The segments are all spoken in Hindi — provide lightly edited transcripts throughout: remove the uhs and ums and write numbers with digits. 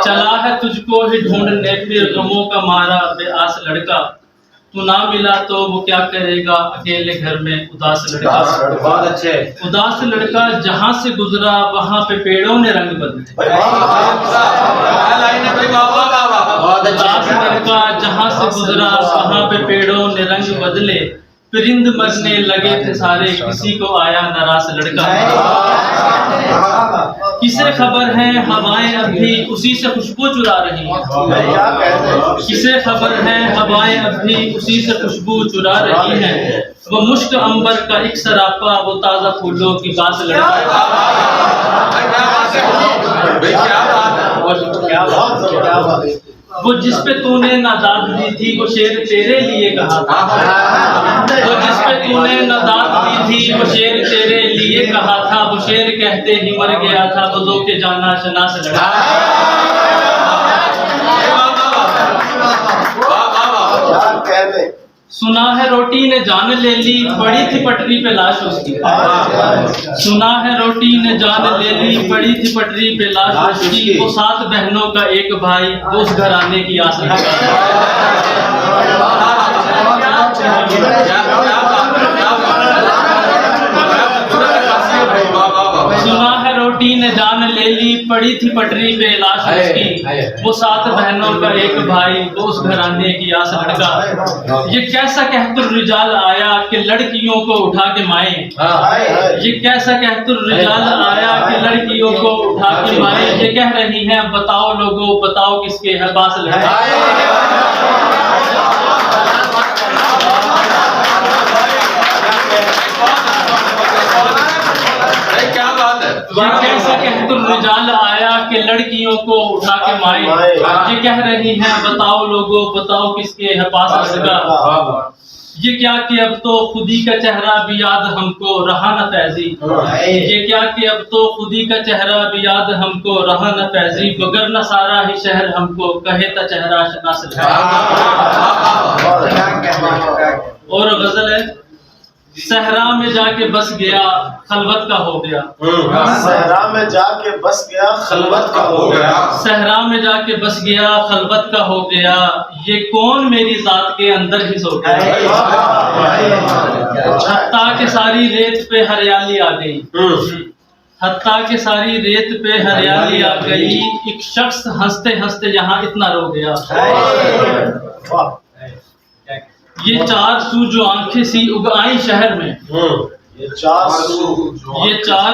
चला है तुझको ही ढूंढने फिर गमों का मारा बेआस लड़का, तू ना मिला तो वो क्या करेगा अकेले घर में उदास लड़का। बहुत अच्छे। उदास लड़का जहाँ से गुजरा वहाँ पे पेड़ों ने रंग बदले। उदास लड़का जहाँ से गुजरा वहाँ पे पेड़ों ने रंग बदले, परिंद मरने लगे थे सारे किसी को आया नाराज लड़का। किसे खबर है हवाएं अभी उसी से खुशबू चुरा रही हैं। किसे खबर है हवाएं अभी उसी से खुशबू चुरा रही हैं। वो मुश्क अंबर का एक सरापा वो ताजा फूलों की बात लड़का। वो जिस पे तूने नादाद दी थी वो शेर तेरे लिए कहा था। वो जिस पे तूने नादाद दी थी वो शेर तेरे लिए कहा था। वो शेर कहते ही मर गया था वो दो के जाना शनास लड़ा। सुना है रोटी ने जान ले ली पड़ी थी पटरी पे लाश उसकी। सुना है रोटी ने जान ले ली पड़ी थी पटरी पे लाश उसकी। वो 7 बहनों का एक भाई वो उस घराने की आस लगा। सुना है रोटी ने जान ले ली पड़ी थी पटरी पे लाश उसकी। वो 7 बहनों का एक भाई वो उस घराने की आस लड़का। ये कैसा कहतुर रिजाल आया कि लड़कियों को उठा के माए। ये कैसा कहतुर रिजाल आया कि लड़कियों को उठा के माए। ये कह रही हैं बताओ लोगों बताओ किसके है पास लड़का। ये कैसा कहतुर रिजाल आया कि लड़कियों को उठा के माए। ये कह रही हैं बताओ लोगों बताओ किसके है पास लड़का। ये क्या कि अब तो खुदी का चेहरा भी याद हमको रहा न फैजी। ये क्या कि अब तो खुदी का चेहरा भी याद हमको रहा न फैजी। बगर न सारा ही शहर हमको कहे ता चेहरा शनास लगा। और गजल है सहरा में जाके बस गया खलवत का हो गया। सहरा में जाके बस गया खलवत का हो गया। सहरा में जाके बस गया खलवत का हो गया। ये कौन मेरी जात के अंदर ही सो गया। हत्ता के सारी रेत पे हरियाली आ गई। हत्ता के सारी रेत पे हरियाली आ गई। एक शख्स हंसते हंसते यहाँ इतना रो गया। ये 4 सू जो आंखें सी उगाई शहर में। ये 4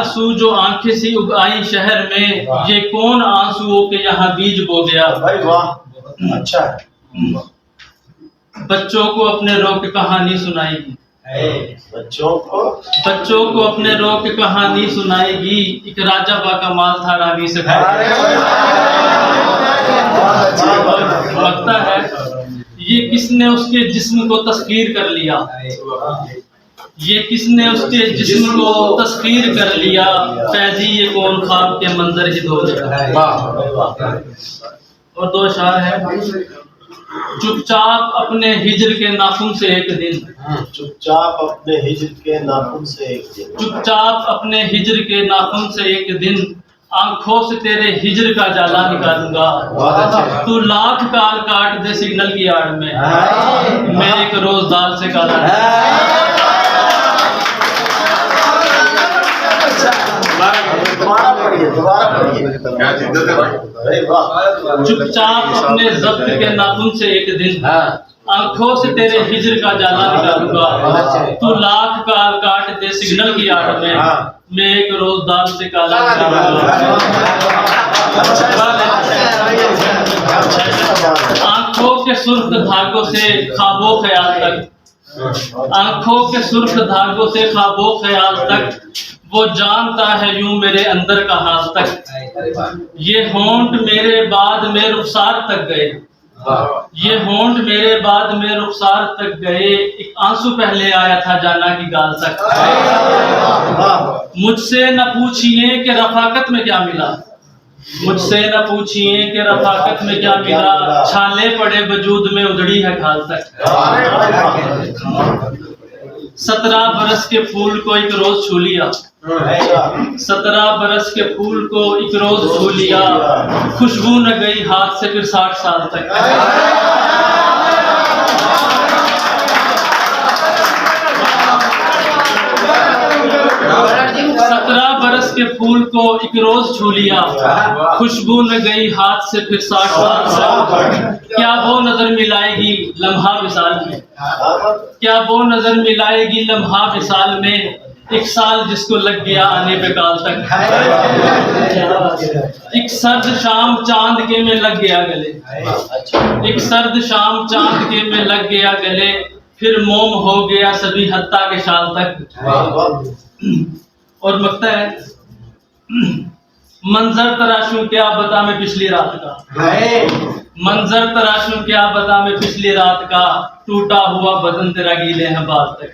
सू जो आंखें सी उगाई शहर में। ये कौन आंसुओं के यहाँ बीज बो गया। भाई वाह अच्छा है। बच्चों को अपने रो के कहानी सुनाएगी। बच्चों को अपने रो के कहानी सुनाएगी। एक राजा बाका माल था रानी से लगता है। ये किसने उसके जिस्म को तस्खीर कर लिया। ये किसने उसके जिस्म को तस्खीर कर लिया। फैजी ये कौन ख्वाब के मंजर ही धो देगा। और 2 अशार है। चुपचाप अपने हिजर के नाखून से एक दिन। चुपचाप अपने हिजर के नाखून से एक दिन। चुपचाप अपने हिजर के नाखून से एक दिन। आंखों से तेरे हिजर का जाला निकालूंगा। तू लाख काल काट दे सिग्नल की आड़ में। मैं एक रोज दाल से काला। चुपचाप अपने जब्त के नाखून से एक दिन। आंखों से तेरे हिजर का जाला निकालूंगा। तू लाख काल काट दे सिग्नल की आड़ में। मैं एक रोज दाल से काला आंखों के सुर्ख धागों से ख्वाबों ख्याल तक। आंखों के सुर्ख धागों से ख्वाबों ख्याल तक। वो जानता है यूं मेरे अंदर का हाल तक। ये होंठ मेरे बाद में रुखसार तक गए। ये होंठ मेरे बाद में रुखसार तक गए। एक आंसू पहले आया था जाना की गाल तक। मुझसे न पूछिए कि रफाकत में क्या मिला। मुझसे न पूछिए कि रफाकत में क्या मिला। छाले पड़े वजूद में उजड़ी है खाल तक। 17 बरस के फूल को एक रोज छू लिया। 17 बरस के फूल को एक रोज छू लिया, खुशबू न गई हाथ से फिर 60 साल तक। 17 बरस के फूल को एक रोज छू लिया, खुशबू न गई हाथ से फिर 60 साल तक। क्या वो नजर मिलाएगी लम्हा विसाल में, क्या वो नजर मिलाएगी लम्हा विसाल में, एक साल जिसको लग गया आने पे काल तक। एक सर्द शाम चांद के में लग गया गले, एक सर्द शाम चांद के में लग गया गले, फिर मोम हो गया सभी हत्ता के शाल तक। और मकता है, मंजर तराशूं क्या बता मैं पिछली रात का, मंजर तराशूं क्या बता मैं पिछली रात का, टूटा हुआ बदन तेरा गीले हैं बाल तक।